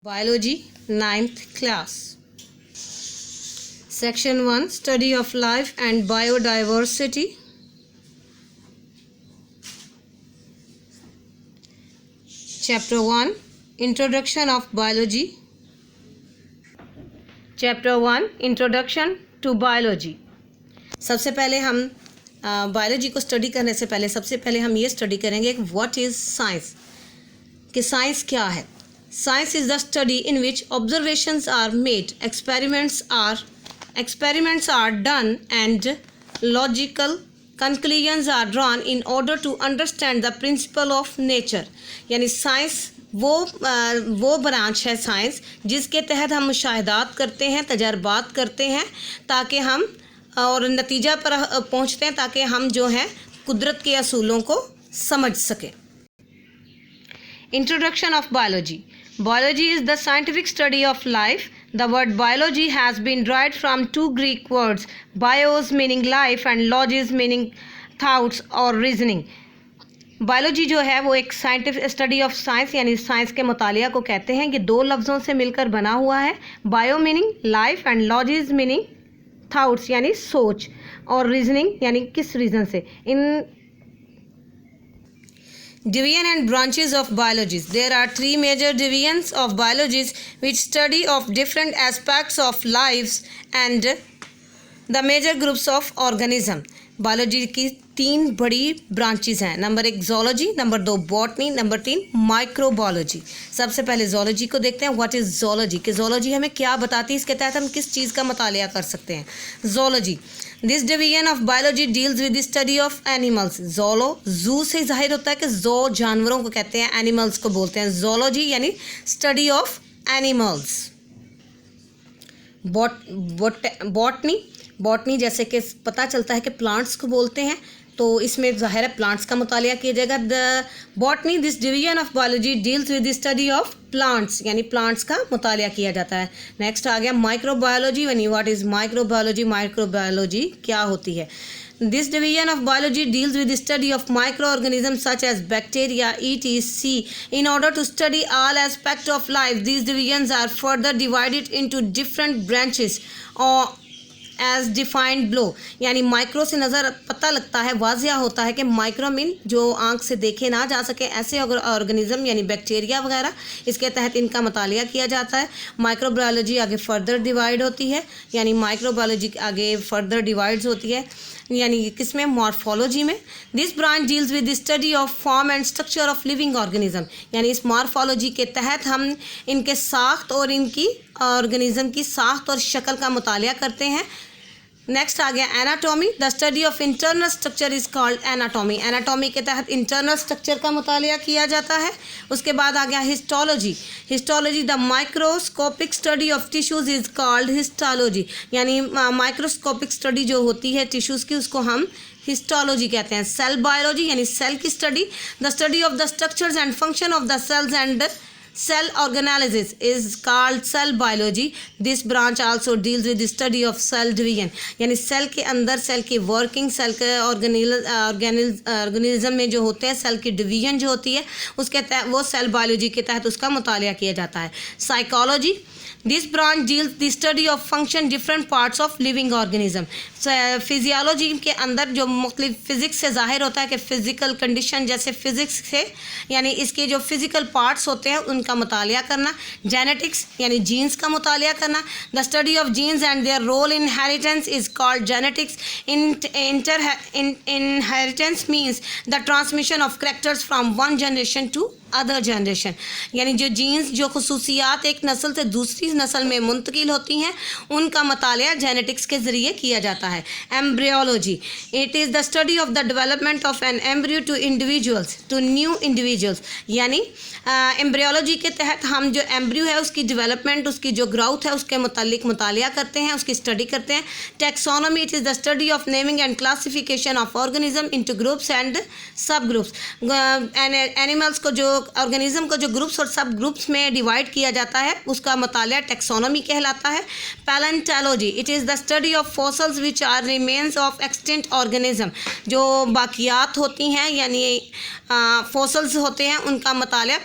Biology, 9th class. Section 1, Study of Life and Biodiversity. Chapter 1, Introduction of Biology. Chapter 1, Introduction to Biology. सबसे पहले हम biology को study करने से पहले सबसे पहले हम ये स्टडी करेंगे कि व्हाट इज़ साइंस, कि साइंस क्या है. Science is the study in which observations are made, experiments are done, and logical conclusions are drawn in order to understand the principle of nature. यानी साइंस वो branch है science जिसके तहत हम मुशाहिदात करते हैं, तजर्बात करते हैं ताकि हम और नतीजा पर पहुंचते हैं ताकि हम जो है कुदरत के असूलों को समझ सकें. Introduction of Biology. Biology is the scientific study of life. The word biology has been derived from two Greek words, bios meaning life and logis meaning thoughts or reasoning. Biology जो है वो एक साइंटिफिक स्टडी ऑफ साइंस यानी science के मुतालिया को कहते हैं कि दो लफ्ज़ों से मिलकर बना हुआ है. Bio meaning life and logos meaning thoughts यानी सोच और रीजनिंग यानी किस रीज़न से. इन Division and branches of biology. There are three major divisions of biology which study of different aspects of lives and the major groups of organism. Biology की तीन बड़ी ब्रांचेस हैं. Number 1 zoology, number 2 botany, number 3 microbiology. सबसे पहले zoology को देखते हैं. What is zoology, कि जोलॉजी हमें क्या बताती है, इसके तहत हम किस चीज़ का मुतालिया कर सकते हैं. Zoology, this division of biology deals with the study of animals. जोलो जू से जाहिर होता है कि जो जानवरों को कहते हैं, एनिमल्स को बोलते हैं. जोलॉजी यानी स्टडी ऑफ एनिमल्स. बॉटनी जैसे कि पता चलता है कि प्लांट्स को बोलते हैं, तो इसमें ज़ाहिर है प्लांट्स का मुतालिया किया जाएगा. The botany this division of biology deals with the study of plants यानी प्लांट्स का मुतालिया किया जाता है. नेक्स्ट आ गया माइक्रोबायोलॉजी. यानी व्हाट इज़ माइक्रोबायोलॉजी, माइक्रोबायोलॉजी क्या होती है. This division of biology deals with the study of microorganisms such as bacteria, etc. In order to study all aspects of life, these divisions are further divided into different branches or as defined below. यानी micro से नज़र पता लगता है, वाजिया होता है कि micro mean जो आंख से देखे ना जा सके ऐसे ऑर्गेनिज्म यानी बैक्टीरिया वगैरह, इसके तहत इनका मुतालिया किया जाता है. माइक्रोबायोलॉजी आगे फर्दर डिवाइड होती है, यानी माइक्रोबायोलॉजी आगे फर्दर डिवाइड्स होती है यानी किसमें, मॉर्फोलॉजी में. This branch deals with the study of form and structure of living organism. यानी इस मॉर्फोलॉजी के तहत हम इनके साख्त और इनकी ऑर्गेनिज्म की साख्त और शक्ल का मुतालिया करते हैं. नेक्स्ट आ गया anatomy. The study of internal structure is called anatomy. Anatomy के तहत इंटरनल स्ट्रक्चर का मुतालिया किया जाता है. उसके बाद आ गया histology. Histology the microscopic study of tissues is called histology. यानी माइक्रोस्कोपिक स्टडी जो होती है टिश्यूज़ की उसको हम हिस्टोलॉजी कहते हैं. सेल बायोलॉजी यानी सेल की study. The study of the structures and function of the cells and cell organolepsis is called cell biology. This branch also deals with the study of cell division. यानी cell के अंदर cell की working, cell के organism में जो होते हैं cell की डिवीजन जो होती है उसके तहत वो सेल बायोलॉजी के तहत उसका मुतालिया किया जाता है. Psychology, this branch deals the study of function different parts of living organism. Physiology के अंदर जो मुख्तलिफ फिज़िक्स से ज़ाहिर होता है कि फ़िज़िकल कंडीशन जैसे फ़िज़िक्स से यानी इसके जो फिज़िकल पार्ट्स होते हैं उनका मुतालिया करना. जेनेटिक्स यानी जीन्स का मुतालिया करना. The study of genes and their role in inheritance is called genetics. Inheritance means the transmission of characters from one generation to other generation. यानी जो जीन्स जो खसूसियात एक नस्ल से दूसरी नस्ल में मुंतकिल होती हैं उनका मुतालिया जेनेटिक्स के ज़रिए किया जाता है. Embryology, it is the study of the development of an embryo to individuals to new individuals. यानी एम्ब्रियोलॉजी के तहत हम जो एम्ब्रियो है उसकी डेवलपमेंट, उसकी जो ग्रोथ है उसके मुतालिक मुतालिया करते हैं, उसकी स्टडी करते हैं. Taxonomy, it is the study of naming and classification of organism into groups and सब ग्रुप्स. एनिमल्स को जो ऑर्गेनिज्म को जो ग्रुप्स और सब ग्रुप्स में डिवाइड किया जाता है उसका मुतालिया टेक्सोनॉमी कहलाता है. Palaeontology, it is the study of fossils which are remains of extinct organism. जो बाकियात होती हैं यानी फॉसल्स होते हैं उनका मुतालिया